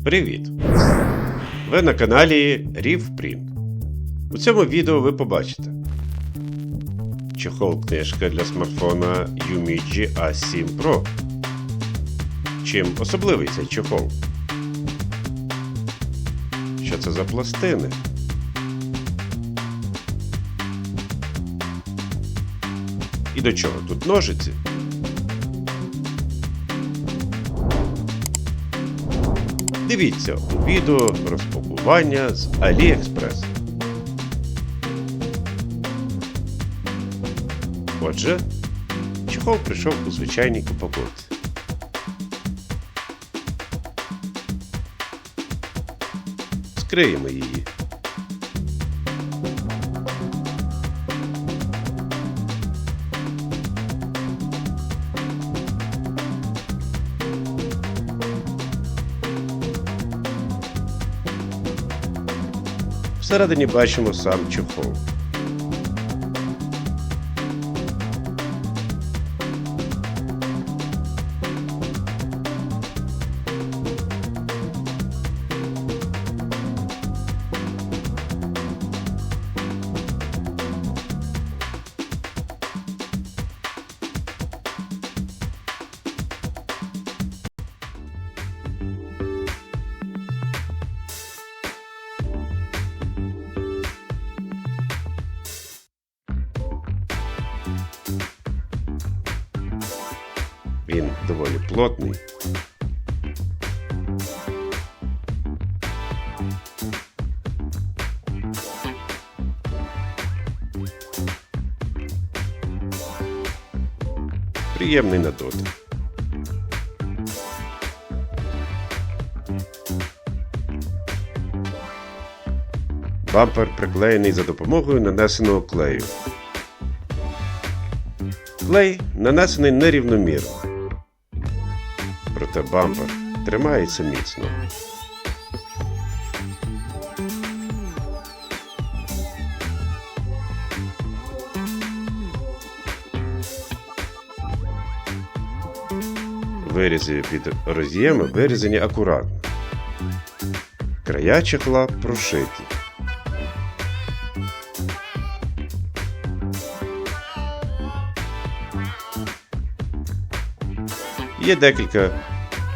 Привіт! Ви на каналі RIVPrint. У цьому відео ви побачите чохол-книжка для смартфона Юміджі A7 Pro. Чим особливий цей чохол? Що це за пластини? І до чого тут ножиці? Дивіться у відео розпакування з AliExpress. Отже, чохол прийшов у звичайній упаковці. Скриємо її. Всередині бачимо сам чохол. Він доволі плотний. Приємний на дотик. Бампер приклеєний за допомогою нанесеного клею. Клей нанесений нерівномірно. Проте бампер тримається міцно. Вирізи під роз'єми вирізані акуратно. Края чохла прошиті. Є декілька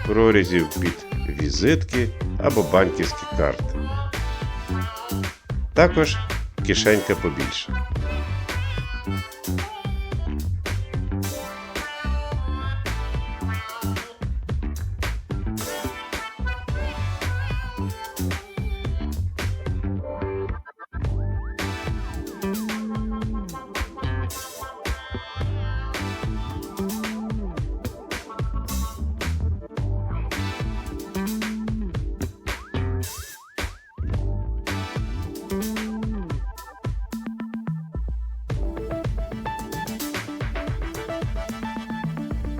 прорізів під візитки або банківські карти. Також кишенька побільше.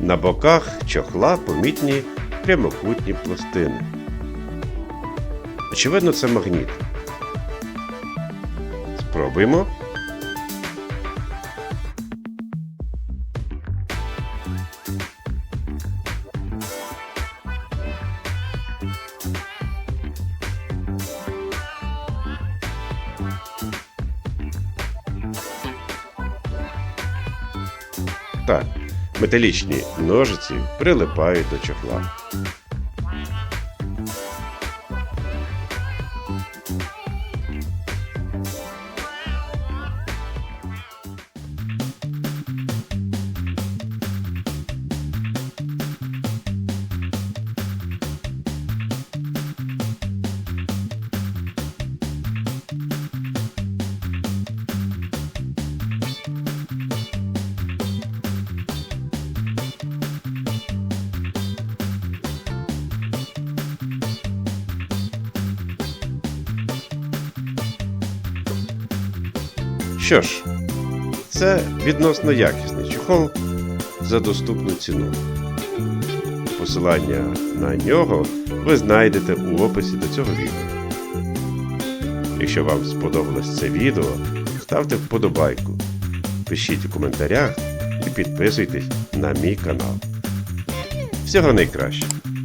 На боках чохла помітні прямокутні пластини. Очевидно, це магніт. Спробуємо. Так. Металічні ножиці прилипають до чохла. Що ж, це відносно якісний чохол за доступну ціну. Посилання на нього ви знайдете у описі до цього відео. Якщо вам сподобалось це відео, ставте вподобайку, пишіть у коментарях і підписуйтесь на мій канал. Всього найкращого!